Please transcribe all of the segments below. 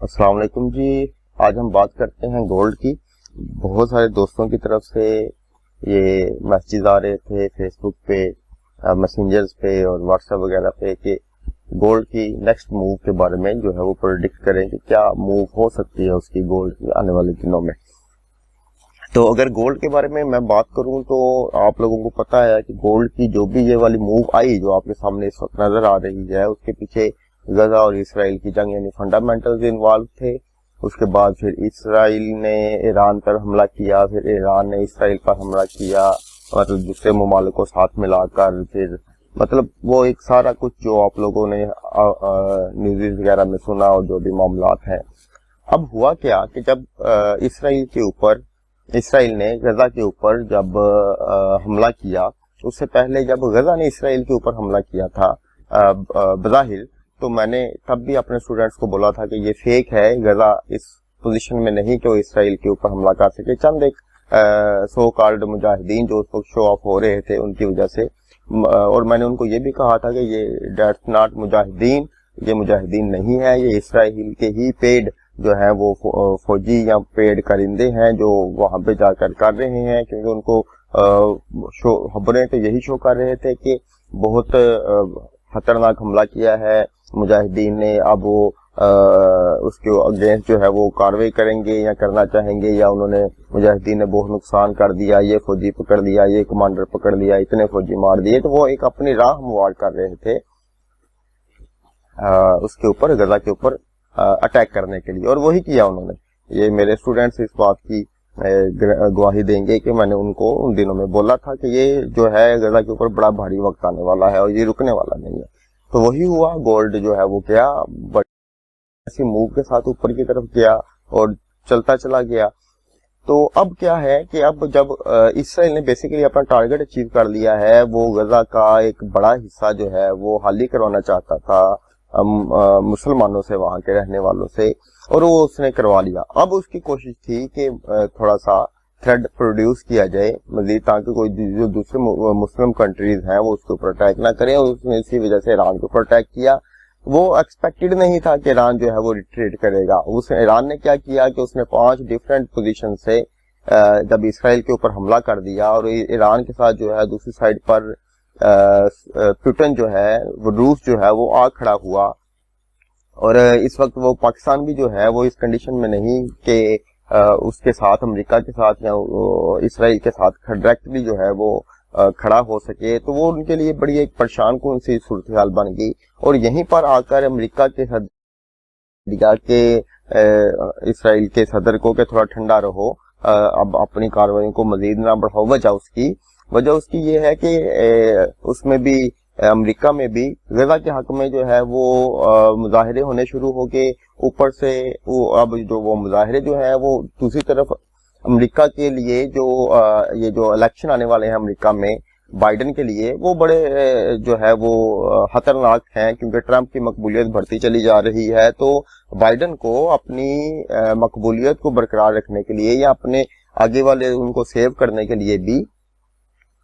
अस्सलाम वालेकुम जी। आज हम बात करते हैं गोल्ड की। बहुत सारे दोस्तों की तरफ से ये मैसेज आ रहे थे फेसबुक पे, मैसेंजर्स पे और व्हाट्सएप वगैरह पे कि गोल्ड की नेक्स्ट मूव के बारे में जो है वो प्रेडिक्ट करें कि क्या मूव हो सकती है उसकी गोल्ड की आने वाले दिनों में। तो अगर गोल्ड के बारे में मैं बात करूं तो आप लोगों को पता है कि गोल्ड की जो भी ये वाली मूव आई जो आपके सामने इस वक्त नजर आ रही है, उसके पीछे गजा और इसराइल की जंग यानी फंडामेंटल्स इन्वॉल्व थे। उसके बाद फिर इसराइल ने ईरान पर हमला किया, फिर ईरान ने इसराइल पर हमला किया, मतलब दूसरे ममालिक को साथ मिलाकर, फिर मतलब वो एक सारा कुछ जो आप लोगों ने न्यूज़ वगैरह में सुना और जो भी मामलात हैं। अब हुआ क्या कि जब इसराइल ने गजा के ऊपर जब हमला किया, उससे पहले जब गजा ने इसराइल के ऊपर हमला किया था बज़ाहिर, तो मैंने तब भी अपने स्टूडेंट्स को बोला था कि ये फेक है, गजा इस पोजीशन में नहीं कि वो इसराइल के ऊपर हमला कर सके। चंद एक सो कॉल्ड मुजाहिदीन जो उस वक्त शो ऑफ हो रहे थे उनकी वजह से, और मैंने उनको ये भी कहा था कि ये डेट्स नॉट मुजाहिदीन, ये मुजाहिदीन नहीं है, ये इसराइल के ही पेड जो है वो फौजी या पेड करिंदे हैं जो वहां पे जाकर कर रहे हैं, क्योंकि उनको खबरें तो यही शो कर रहे थे कि बहुत खतरनाक हमला किया है मुजाहिदीन ने। अब वो उसके अगेंस्ट जो है वो कार्रवाई करेंगे या करना चाहेंगे, या उन्होंने मुजाहिदीन ने बहुत नुकसान कर दिया, ये फौजी पकड़ लिया, ये कमांडर पकड़ लिया, इतने फौजी मार दिए, तो वो एक अपनी राह हमवार कर रहे थे उसके ऊपर, गजा के ऊपर अटैक करने के लिए, और वही किया उन्होंने। ये मेरे स्टूडेंट्स इस बात की गवाही देंगे कि मैंने उनको उन दिनों में बोला था कि ये जो है गजा के ऊपर बड़ा भारी वक्त आने वाला है और ये रुकने वाला नहीं है। तो वही हुआ, गोल्ड जो है वो क्या बड़ी मूव के साथ ऊपर की तरफ गया और चलता चला गया। तो अब क्या है कि अब जब इसराइल ने बेसिकली अपना टारगेट अचीव कर लिया है, वो गजा का एक बड़ा हिस्सा जो है वो खाली करवाना चाहता था मुसलमानों से, वहां के रहने वालों से, और वो उसने करवा लिया। अब उसकी कोशिश थी कि थोड़ा सा थ्रेड प्रोड्यूस किया जाए मजीद, ताकि कोई जो दूसरे मुस्लिम कंट्रीज हैं वो उसके ऊपर अटैक ना करें, और उसने इसी वजह से ईरान के ऊपर अटैक किया। वो एक्सपेक्टेड नहीं था कि ईरान जो है वो रिट्रीट करेगा। ईरान ने क्या किया कि उसने 5 डिफरेंट पोजीशन से जब इसराइल के ऊपर हमला कर दिया, और ईरान के साथ जो है दूसरी साइड पर पुतिन जो है वो रूस जो है वो आ खड़ा हुआ। और इस वक्त वो पाकिस्तान भी जो है वो इस कंडीशन में नहीं कि उसके साथ अमेरिका के साथ या इसराइल के साथ डायरेक्टली जो है वो खड़ा हो सके। तो वो उनके लिए बड़ी एक परेशान कौन सी सूरत हाल बन गई, और यहीं पर आकर अमेरिका के साथ दिया कि इसराइल के सदर को कि थोड़ा ठंडा रहो, अब अपनी कार्रवाई को मजीद ना बढ़ाओ। वजह उसकी ये है कि उसमें भी अमेरिका में भी गजा के हक में जो है वो मुजाहिरे होने शुरू हो गए। ऊपर से वो अब जो वो मुजाहिरे जो है वो दूसरी तरफ अमेरिका के लिए जो ये जो इलेक्शन आने वाले हैं अमेरिका में बाइडन के लिए, वो बड़े जो है वो खतरनाक हैं, क्योंकि ट्रंप की मकबूलियत बढ़ती चली जा रही है। तो बाइडन को अपनी मकबूलियत को बरकरार रखने के लिए या अपने आगे वाले उनको सेव करने के लिए भी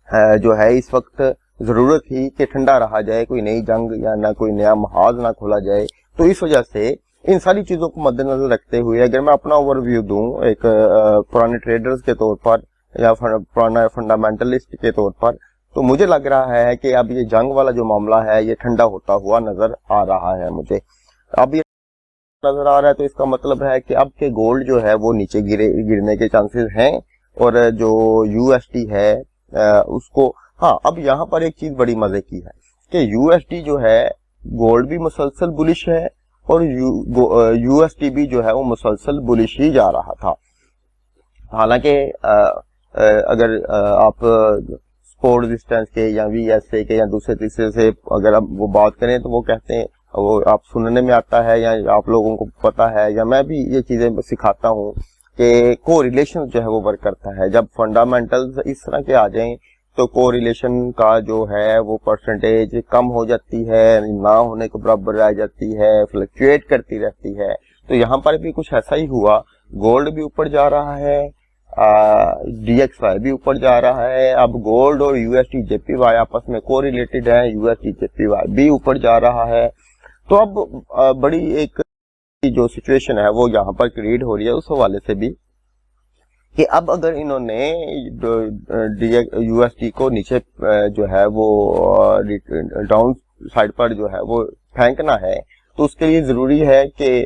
जो है इस वक्त जरूरत थी कि ठंडा रहा जाए, कोई नई जंग या ना कोई नया महाज ना खोला जाए। तो इस वजह से इन सारी चीजों को मद्देनजर रखते हुए अगर मैं अपना ओवरव्यू दूं एक पुराने ट्रेडर्स के तौर पर या पुराना फंडामेंटलिस्ट के तौर पर, तो मुझे लग रहा है कि अब ये जंग वाला जो मामला है ये ठंडा होता हुआ नजर आ रहा है। मुझे अब ये नजर आ रहा है, तो इसका मतलब है कि अब के गोल्ड जो है वो नीचे गिरने के चांसेस हैं, और जो यूएसडी है उसको, हाँ अब यहाँ पर एक चीज बड़ी मजे की है कि यूएसडी जो है गोल्ड भी मुसलसल बुलिश है, और यूएसडी भी जो है वो मुसलसल बुलिश ही जा रहा था। हालांकि अगर आप स्पोर्ट डिस्टेंस के या वीएसए के या दूसरे तीसरे से अगर आप वो बात करें, तो वो कहते हैं, वो आप सुनने में आता है या आप लोगों को पता है या मैं भी ये चीजें सिखाता हूँ कि कोरिलेशन जो है वो वर्क करता है। जब फंडामेंटल्स इस तरह के आ जाएं तो कोरिलेशन का जो है वो परसेंटेज कम हो जाती है, ना होने के बराबर रह जाती है, फ्लक्चुएट करती रहती है। तो यहाँ पर भी कुछ ऐसा ही हुआ, गोल्ड भी ऊपर जा रहा है, DXY भी ऊपर जा रहा है। अब गोल्ड और यूएसडी जेपीवाई आपस में कोरिलेटेड है, यूएसडी जेपीवाई भी ऊपर जा रहा है। तो अब बड़ी एक की जो सिचुएशन है वो यहाँ पर क्रिएट हो रही है, उस हवाले से भी कि अब अगर इन्होंने यूएसडी को नीचे जो है वो डाउन साइड पर जो है वो फेंकना है, तो उसके लिए जरूरी है कि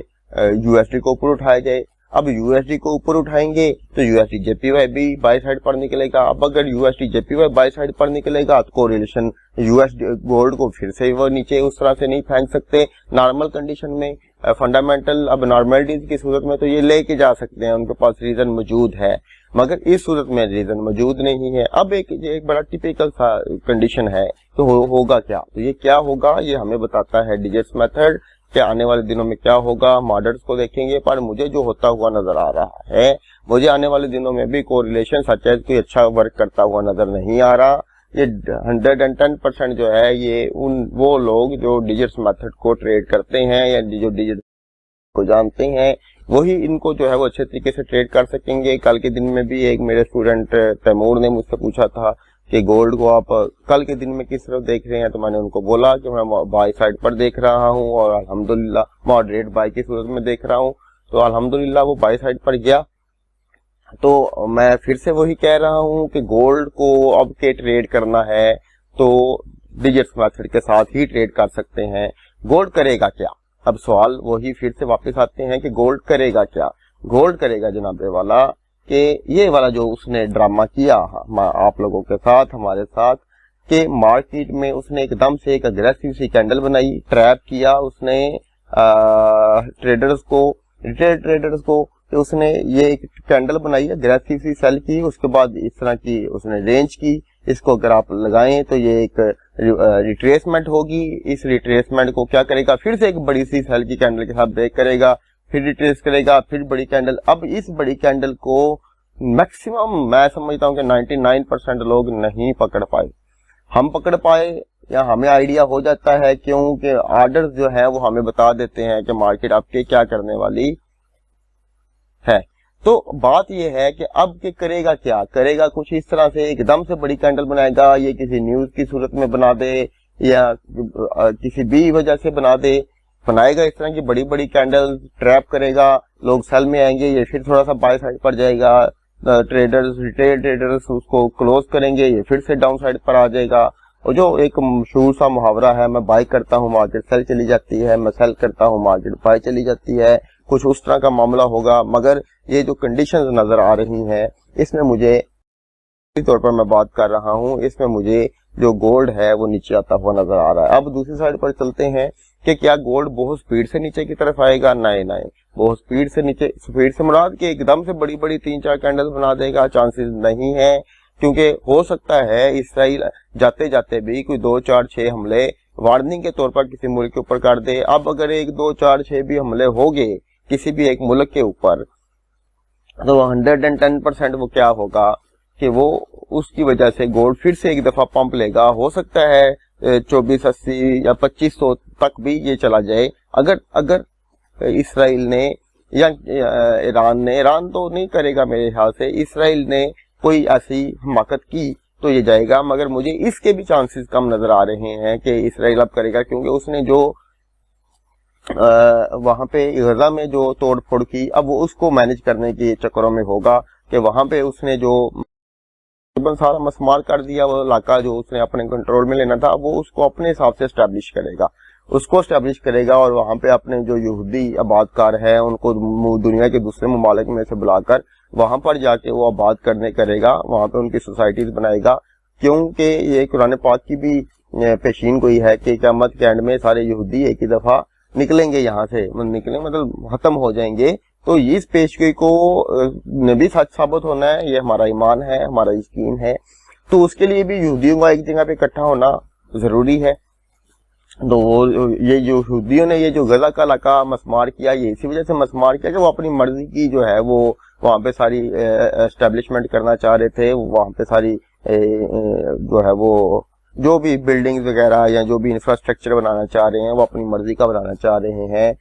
यूएसडी को ऊपर उठाया जाए। अब यूएसडी को ऊपर उठाएंगे तो यूएसडी जेपीवाई भी बाई साइड पर निकलेगा। अब अगर यूएसडी जेपीवाई बाई साइड पर निकलेगा तो कोरिलेशन यूएसडी गोल्ड को फिर से वो नीचे उस तरह से नहीं फेंक सकते। नॉर्मल कंडीशन में फंडामेंटल अब नॉर्मलिटीज की सूरत में तो ये लेके जा सकते हैं, उनके पास रीजन मौजूद है, मगर इस सूरत में रीजन मौजूद नहीं है। अब एक बड़ा टिपिकल सा कंडीशन है तो होगा क्या, तो ये क्या होगा ये हमें बताता है डिजिट्स मेथड कि आने वाले दिनों में क्या होगा। मॉडल्स को देखेंगे, पर मुझे जो होता हुआ नजर आ रहा है, मुझे आने वाले दिनों में भी कोरिलेशन सच है कोई अच्छा वर्क करता हुआ नजर नहीं आ रहा। ये 110% जो है ये वो लोग जो डिजिट्स मेथड को ट्रेड करते हैं या जो डिजिट को जानते हैं वही इनको जो है वो अच्छे तरीके से ट्रेड कर सकेंगे। कल के दिन में भी एक मेरे स्टूडेंट तैमूर ने मुझसे पूछा था कि गोल्ड को आप कल के दिन में किस तरफ देख रहे हैं, तो मैंने उनको बोला कि मैं बाई साइड पर देख रहा हूं और अल्हम्दुलिल्लाह मॉडरेट बाई की सूरत में देख रहा हूं, तो अल्हम्दुलिल्लाह वो बाई साइड पर गया। तो मैं फिर से वही कह रहा हूं कि गोल्ड को अब के ट्रेड करना है तो डिजिट्स मेथड के साथ ही ट्रेड कर सकते हैं। गोल्ड करेगा क्या, अब सवाल वही फिर से वापस आते हैं कि गोल्ड करेगा क्या। गोल्ड करेगा जनाबे वाला कि ये वाला जो उसने ड्रामा किया आप लोगों के साथ हमारे साथ कि मार्केट में उसने एकदम से एक अग्रेसिव सी कैंडल बनाई, ट्रैप किया उसने ट्रेडर्स को, रिटेल ट्रेडर्स को, कि उसने ये एक कैंडल बनाई अग्रेसिव सी सेल की, उसके बाद इस तरह की उसने रेंज की। इसको अगर आप लगाएं तो ये एक रिट्रेसमेंट होगी। इस रिट्रेसमेंट को क्या करेगा, फिर से एक बड़ी सी सेल की कैंडल के साथ ब्रेक करेगा, फिर रिट्रेस करेगा, फिर बड़ी कैंडल। अब इस बड़ी कैंडल को मैक्सिमम मैं समझता हूं कि 99% लोग नहीं पकड़ पाए। हम पकड़ पाए या हमें आइडिया हो जाता है क्योंकि ऑर्डर्स जो है वो हमें बता देते हैं कि मार्केट आपके क्या करने वाली है। तो बात यह है कि अब के करेगा क्या, करेगा कुछ इस तरह से एकदम से बड़ी कैंडल बनाएगा, ये किसी न्यूज की सूरत में बना दे या किसी भी वजह से बनाएगा इस तरह की बड़ी बड़ी कैंडल, ट्रैप करेगा, लोग सेल में आएंगे, ये फिर थोड़ा सा बाय साइड पर जाएगा, ट्रेडर्स रिटेल ट्रेडर्स उसको क्लोज करेंगे, ये फिर से डाउन साइड पर आ जाएगा। और जो एक मशहूर सा मुहावरा है, मैं बाय करता हूँ मार्केट सेल चली जाती है, मैं सेल करता हूँ मार्केट बाय चली जाती है, कुछ उस तरह का मामला होगा। मगर ये जो कंडीशंस नजर आ रही हैं इसमें मुझे तौर पर मैं बात कर रहा हूं, इसमें मुझे जो गोल्ड है वो नीचे आता हुआ नजर आ रहा है। अब दूसरी साइड पर चलते हैं कि क्या गोल्ड बहुत स्पीड से नीचे की तरफ आएगा। नहीं, बहुत स्पीड से नीचे, स्पीड से मुराद कि एकदम से बड़ी बड़ी 3-4 कैंडल बना देगा, चांसेस नहीं है। क्योंकि हो सकता है इसराइल जाते जाते भी कोई 2-4-6 हमले वार्निंग के तौर पर किसी मुल्क के ऊपर कर दे। अब अगर 1-2-4-6 भी हमले हो गए किसी भी एक मुल्क के ऊपर, तो 110% वो क्या होगा कि वो उसकी वजह से गोल्ड फिर से एक दफा पंप लेगा। हो सकता है 2480 या 2500 तक भी ये चला जाए। अगर इसराइल ने या ईरान तो नहीं करेगा मेरे ख्याल से, इसराइल ने कोई ऐसी हमाकत की तो ये जाएगा। मगर मुझे इसके भी चांसेस कम नजर आ रहे हैं कि इसराइल अब करेगा, क्योंकि उसने जो वहां पे गजा में जो तोड़ फोड़ की, अब वो उसको मैनेज करने के चक्करों में होगा कि वहां पे उसने जो सारा मस्मार कर दिया, वो इलाका जो उसने अपने कंट्रोल में लेना था वो उसको अपने हिसाब से स्टैब्लिश करेगा और वहां पे अपने जो यहूदी आबादकार है उनको दुनिया के दूसरे ममालिक में से बुलाकर वहां पर जाके वो आबाद करेगा, वहां पे उनकी सोसाइटीज बनाएगा। क्योंकि ये कुरान पाक की भी पेशीन गोई है कि क़यामत के एंड में सारे यहूदी एक ही दफा निकलेंगे, यहाँ से मतलब खत्म हो जाएंगे। तो इस पेशगोई को भी सच साबित होना है, ये हमारा ईमान है, हमारा यकीन है। तो उसके लिए भी यहूदियों का एक जगह पे इकट्ठा होना जरूरी है। तो वो ये जो यहूदियों ने ये जो गजा का इलाका मस्मार किया, ये इसी वजह से मस्मार किया कि वो अपनी मर्जी की जो है वो वहां पे सारी एस्टेब्लिशमेंट करना चाह रहे थे। वहां पे सारी जो है वो जो भी बिल्डिंग्स वगैरह या जो भी इंफ्रास्ट्रक्चर बनाना चाह रहे हैं वो अपनी मर्जी का बनाना चाह रहे हैं।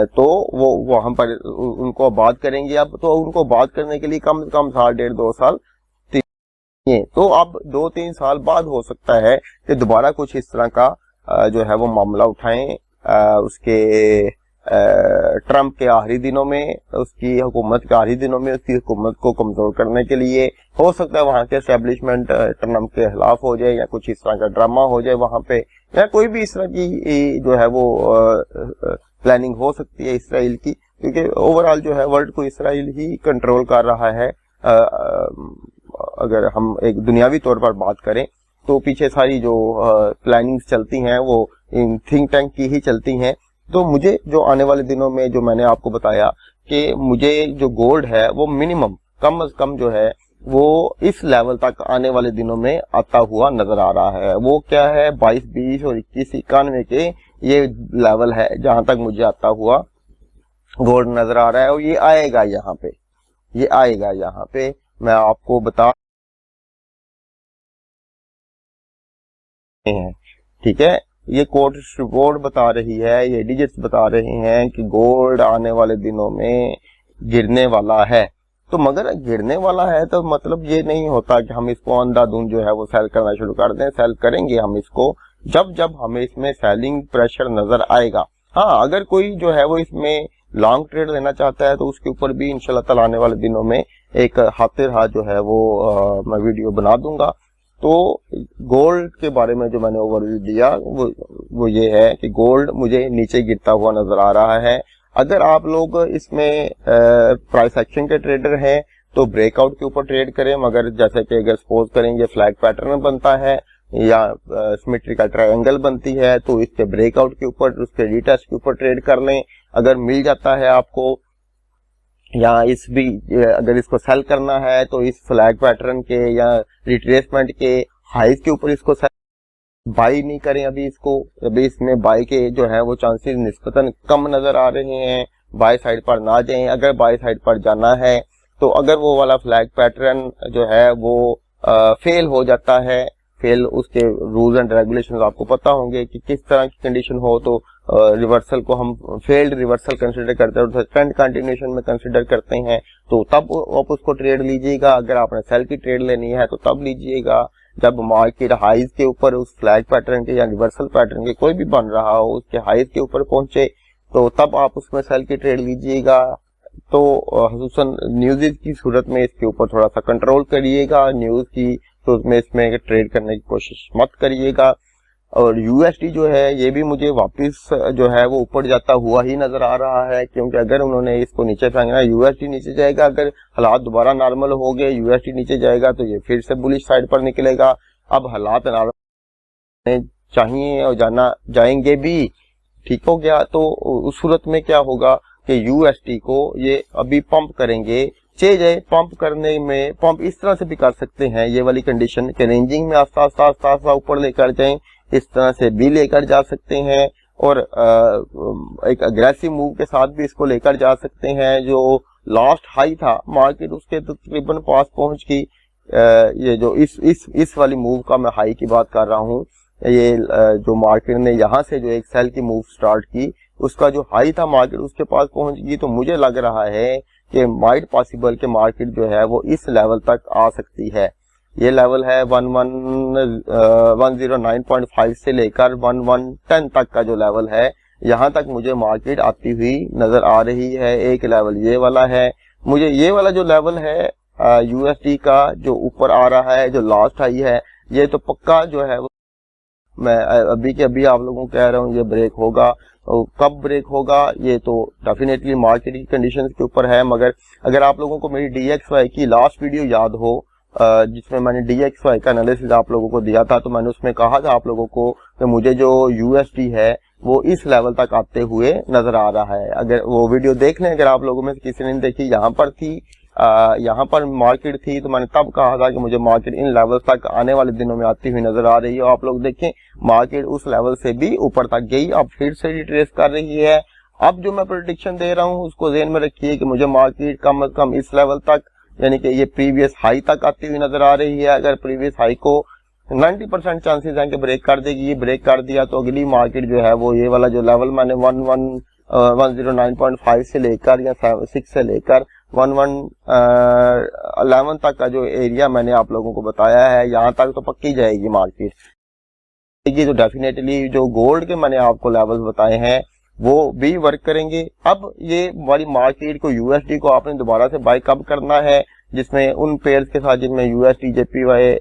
तो वो वहां पर उनको आबाद करेंगे। अब तो उनको आबाद करने के लिए कम से कम साल, 1.5-2 साल, तो अब 2-3 साल बाद हो सकता है कि दोबारा कुछ इस तरह का जो है वो मामला उठाएं। उसके ट्रम्प के आखिरी दिनों में, उसकी हुकूमत के आखिरी दिनों में उसकी हुकूमत को कमजोर करने के लिए। हो सकता है वहां के एस्टेब्लिशमेंट ट्रम्प के खिलाफ हो जाए, या कुछ इस तरह का ड्रामा हो जाए वहां पे, या कोई भी इस तरह की जो है वो प्लानिंग हो सकती है इसराइल की, क्योंकि ओवरऑल जो है वर्ल्ड को इसराइल ही कंट्रोल कर रहा है। अगर हम एक दुनियावी तौर पर बात करें तो पीछे सारी जो प्लानिंग्स चलती हैं वो इन थिंक टैंक की ही चलती हैं। तो मुझे जो आने वाले दिनों में, जो मैंने आपको बताया कि मुझे जो गोल्ड है वो मिनिमम कम से कम जो है वो इस लेवल तक आने वाले दिनों में आता हुआ नजर आ रहा है। वो क्या है, 22, 20 और 21, 91 के ये लेवल है जहां तक मुझे आता हुआ गोल्ड नजर आ रहा है। और ये आएगा यहाँ पे, ये आएगा यहाँ पे, मैं आपको बता हैं, ठीक है। ये कोड बता रही है, ये डिजिट्स बता रहे हैं कि गोल्ड आने वाले दिनों में गिरने वाला है। तो मगर गिरने वाला है तो मतलब ये नहीं होता कि हम इसको अंधाधुंध जो है वो सेल करना शुरू कर दें। सेल करेंगे हम इसको जब जब हमें इसमें सेलिंग प्रेशर नजर आएगा। हाँ, अगर कोई जो है वो इसमें लॉन्ग ट्रेड लेना चाहता है तो उसके ऊपर भी इंशाल्लाह ताला आने वाले दिनों में एक हाथिर हाथ जो है वो मैं वीडियो बना दूंगा। तो गोल्ड के बारे में जो मैंने ओवरव्यू दिया वो ये है कि गोल्ड मुझे नीचे गिरता हुआ नजर आ रहा है। अगर आप लोग इसमें प्राइस एक्शन के ट्रेडर हैं तो ब्रेकआउट के ऊपर ट्रेड करें, मगर जैसे कि अगर सपोज करें ये फ्लैग पैटर्न बनता है या सिमेट्रिकल ट्रायंगल बनती है तो इसके ब्रेकआउट के ऊपर, उसके रिटेस्ट के ऊपर ट्रेड कर लें। अगर मिल जाता है आपको, या अगर इसको सेल करना है तो इस फ्लैग पैटर्न के या रिट्रेसमेंट के हाइज के ऊपर इसको बाई नहीं करें अभी इसमें बाई के जो है वो चांसेस निस्बतन कम नजर आ रहे हैं। बाई साइड पर ना जाएं। अगर बाई साइड पर जाना है तो अगर वो वाला फ्लैग पैटर्न जो है वो फेल हो जाता है, फेल, उसके रूल्स एंड रेगुलेशंस आपको पता होंगे कि किस तरह की कंडीशन हो तो रिवर्सल को हम फेल्ड रिवर्सल कंसिडर करते हैं और ट्रेंड कंटिन्यूएशन में कंसिडर करते हैं। तो तब आप उसको ट्रेड लीजिएगा। अगर आपने सेल की ट्रेड लेनी है तो तब लीजिएगा जब मार्केट हाइज के ऊपर उस फ्लैग पैटर्न के या रिवर्सल पैटर्न के कोई भी बन रहा हो उसके हाइज के ऊपर पहुंचे तो तब आप उसमें सेल की ट्रेड लीजिएगा। तो हुसूसन न्यूज़ की सूरत में इसके ऊपर थोड़ा सा कंट्रोल करिएगा। न्यूज की तो उसमें इसमें ट्रेड करने की कोशिश मत करिएगा। और यूएसडी जो है ये भी मुझे वापस जो है वो ऊपर जाता हुआ ही नजर आ रहा है, क्योंकि अगर उन्होंने इसको नीचे फेंकना, यूएसडी नीचे जाएगा। अगर हालात दोबारा नॉर्मल हो गए, यूएसडी नीचे जाएगा तो ये फिर से बुलिश साइड पर निकलेगा। अब हालात नॉर्मल चाहिए और जाएंगे भी, ठीक हो गया। तो उस सूरत में क्या होगा कि यूएसडी को ये अभी पंप करेंगे। जाए पंप करने में, पंप इस तरह से भी कर सकते हैं ये वाली कंडीशन के रेंजिंग में आस्ता आस्ता ऊपर लेकर जाएं, इस तरह से भी लेकर जा सकते हैं। और एक अग्रेसिव मूव के साथ भी इसको लेकर जा सकते हैं। जो लास्ट हाई था मार्केट उसके तकरीबन पास पहुंच गई। ये जो इस वाली मूव का मैं हाई की बात कर रहा हूँ, ये जो मार्केट ने यहाँ से जो एक सेल की मूव स्टार्ट की उसका जो हाई था मार्केट उसके पास पहुंच गई। तो मुझे लग रहा है कि माइट पॉसिबल के मार्केट जो है वो इस लेवल तक आ सकती है। ये लेवल है 109.5 से लेकर 1110 तक का जो लेवल है, यहाँ तक मुझे मार्केट आती हुई नजर आ रही है। एक लेवल ये वाला है, मुझे ये वाला जो लेवल है यूएसडी का जो ऊपर आ रहा है, जो लास्ट हाई है, ये तो पक्का जो है मैं अभी के अभी आप लोगों को कह रहा हूँ ये ब्रेक होगा। कब ब्रेक होगा ये तो डेफिनेटली मार्केट की कंडीशंस के ऊपर है। मगर अगर आप लोगों को मेरी DXY की लास्ट वीडियो याद हो जिसमें मैंने DXY का एनालिसिस आप लोगों को दिया था, तो मैंने उसमें कहा था आप लोगों को कि मुझे जो USD है वो इस लेवल तक आते हुए नजर आ रहा है। अगर वो वीडियो देख लें, अगर आप लोगों में से किसी ने देखी, यहाँ पर थी, यहाँ पर मार्केट थी, तो मैंने तब कहा था कि मुझे मार्केट इन लेवल तक आने वाले दिनों में आती हुई नजर आ रही है। आप लोग देखें मार्केट उस लेवल से भी ऊपर तक गई, अब फिर से रिट्रेस कर रही है। अब जो मैं प्रेडिक्शन दे रहा हूँ उसको ध्यान में रखिए कि मुझे मार्केट कम से कम इस लेवल तक, यानी कि ये प्रीवियस हाई तक आती हुई नजर आ रही है। अगर प्रीवियस हाई को 90% चांसेस हैं कि ब्रेक कर देगी, ब्रेक कर दिया तो अगली मार्केट जो है वो ये वाला जो लेवल मैंने 109.5 से लेकर या 6 से लेकर 1111 तक का जो एरिया मैंने आप लोगों को बताया है, यहाँ तक तो पक्की जाएगी मार्केट। तो डेफिनेटली जो गोल्ड के मैंने आपको लेवल्स बताए हैं वो भी वर्क करेंगे। अब ये हमारी मार्केट को यूएसडी को आपने दोबारा से बाय कब करना है, जिसमें उन पेयर्स के साथ जिनमें यूएसडी जेपीवाई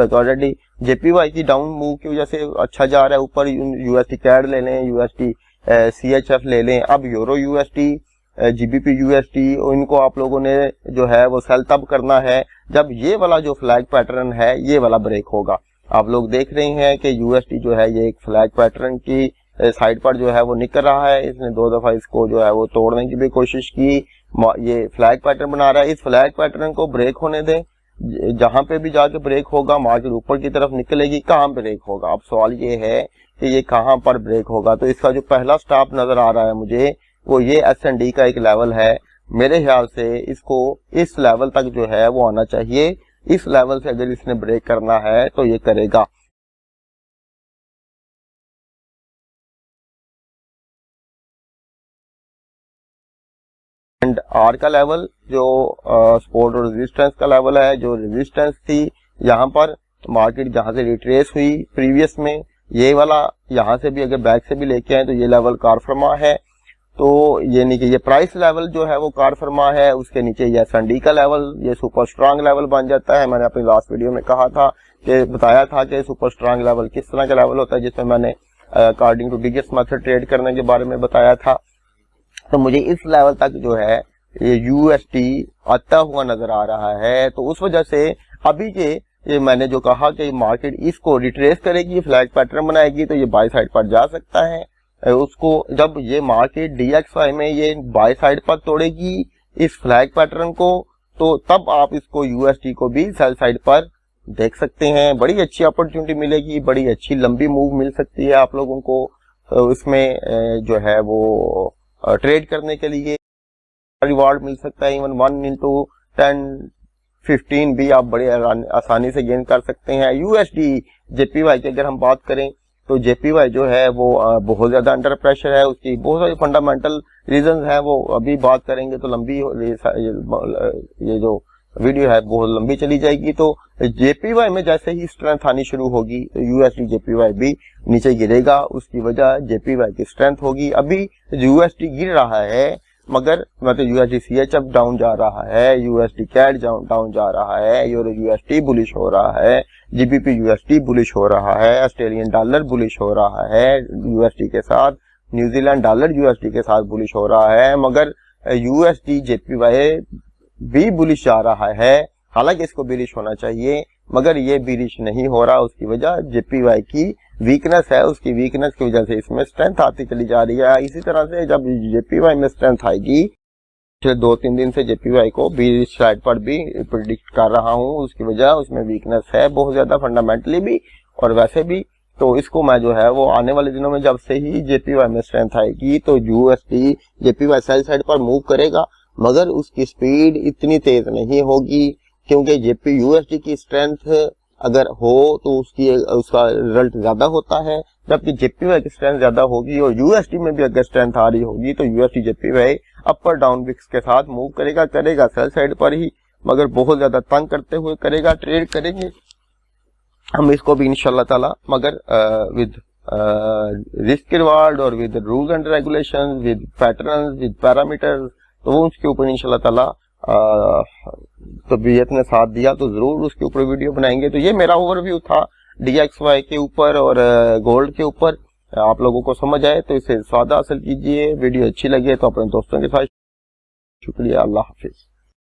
तो ऑलरेडी जेपीवाई की डाउन मूव की वजह से अच्छा जा रहा है ऊपर, यूएसडी कैड ले लें, यूएसडी सीएचएफ ले लें। अब यूरो यूएसडी, जीबीपी यूएसडी, इनको आप लोगों ने जो है वो सेल तब करना है जब ये वाला जो फ्लैग पैटर्न है ये वाला ब्रेक होगा। आप लोग देख रहे हैं कि यूएसडी जो है ये एक फ्लैग पैटर्न की साइड पर जो है वो निकल रहा है। इसने 2 दफा इसको जो है वो तोड़ने की भी कोशिश की, ये फ्लैग पैटर्न बना रहा है। इस फ्लैग पैटर्न को ब्रेक होने दें, जहां पे भी जाके ब्रेक होगा मार्केट ऊपर की तरफ निकलेगी। कहां ब्रेक होगा, अब सवाल ये है कि ये कहां पर ब्रेक होगा। तो इसका जो पहला स्टॉप नजर आ रहा है मुझे वो ये S&D का एक लेवल है। मेरे ख्याल से इसको इस लेवल तक जो है वो आना चाहिए। इस लेवल से अगर इसने ब्रेक करना है तो ये करेगा। एंड आर का लेवल जो सपोर्ट और रेजिस्टेंस का लेवल है, जो रेजिस्टेंस थी यहाँ पर मार्केट जहां से रिट्रेस हुई प्रीवियस में, ये वाला यहाँ से भी अगर बैक से भी लेके आए तो ये लेवल कार फरमा है। तो ये नहीं कि ये प्राइस लेवल जो है वो कार फरमा है, उसके नीचे ये S&D का लेवल, ये सुपर स्ट्रांग लेवल बन जाता है। मैंने अपनी लास्ट वीडियो में कहा था कि बताया था कि सुपर स्ट्रांग लेवल किस तरह का लेवल होता है, जिसमें मैंने according two digits method trade करने के बारे में बताया था। तो मुझे इस लेवल तक जो है ये यूएसडी आता हुआ नजर आ रहा है। तो उस वजह से अभी ये मैंने जो कहा कि मार्केट इसको रिट्रेस करेगी, फ्लैग पैटर्न बनाएगी, तो ये बाय साइड पर जा सकता है। उसको जब ये मार्केट DXY में ये बाय साइड पर तोड़ेगी इस फ्लैग पैटर्न को, तो तब आप इसको यूएसडी को भी सेल साइड पर देख सकते हैं। बड़ी अच्छी अपॉर्चुनिटी मिलेगी, बड़ी अच्छी लंबी मूव मिल सकती है आप लोगों को। इसमें जो है वो ट्रेड करने के लिए रिवार्ड मिल सकता है। इवन 1 × 10 15 भी आप बड़े आसानी से गेन कर सकते हैं। यूएसडी जेपीवाई की अगर हम बात करें तो जेपीवाई जो है वो बहुत ज्यादा अंडर प्रेशर है। उसकी बहुत सारी फंडामेंटल रीजंस हैं, वो अभी बात करेंगे तो लंबी ये जो वीडियो है बहुत लंबी चली जाएगी। तो जेपीवाई में जैसे ही स्ट्रेंथ आनी शुरू होगी तो यूएसडी जेपीवाई भी नीचे गिरेगा, उसकी वजह जेपीवाई की स्ट्रेंथ होगी। अभी यूएसडी गिर रहा है मगर मतलब यूएसडी सीएचएफ डाउन जा रहा है, यूएसडी कैड डाउन जा रहा है, यूरो यूएसडी बुलिश हो रहा है, जीबीपी यूएसडी बुलिश हो रहा है, ऑस्ट्रेलियन डॉलर बुलिश हो रहा है यूएसडी के साथ, न्यूजीलैंड डॉलर यूएसडी के साथ बुलिश हो रहा है, मगर यूएसडी जेपीवाई भी बुलिश जा रहा है। हालांकि इसको बिलिश होना चाहिए मगर ये बिलिश नहीं हो रहा, उसकी वजह जेपीवाई की वीकनेस है। उसकी वीकनेस की वजह से इसमें स्ट्रेंथ आती चली जा रही है। इसी तरह से जब जेपीवाई में स्ट्रेंथ आएगी, पिछले 2-3 दिन से जेपीवाई को बिलिश साइड पर भी प्रिडिक्ट कर रहा हूं, उसकी वजह उसमें वीकनेस है बहुत ज्यादा फंडामेंटली भी और वैसे भी। तो इसको मैं जो है वो आने वाले दिनों में जब से ही जेपीवाई में स्ट्रेंथ आएगी तो यूएसडी जेपीवाई सेल साइड पर मूव करेगा, मगर उसकी स्पीड इतनी तेज नहीं होगी क्योंकि यूएसडी की स्ट्रेंथ अगर हो तो उसका रिजल्ट ज्यादा होता है, जबकि जेपीवाई की स्ट्रेंथ ज्यादा होगी और यूएसडी में भी अगर स्ट्रेंथ आ रही होगी तो यूएसडी जेपीवाई अपर डाउन विक्स के साथ मूव करेगा सेल साइड पर ही, मगर बहुत ज्यादा तंग करते हुए करेगा। ट्रेड करेंगे हम इसको भी इंशाल्लाह ताला, मगर विद रिस्क रिवार्ड और with rules and regulation, with pattern, with parameters, तो वो उसके ऊपर इंशाल्लाह ताला तबीयत ने साथ दिया तो जरूर उसके ऊपर वीडियो बनाएंगे। तो ये मेरा ओवरव्यू था DXY के ऊपर और गोल्ड के ऊपर। आप लोगों को समझ आए तो इसे स्वाद हासिल कीजिए। वीडियो अच्छी लगे तो अपने दोस्तों के साथ। शुक्रिया, अल्लाह हाफिज।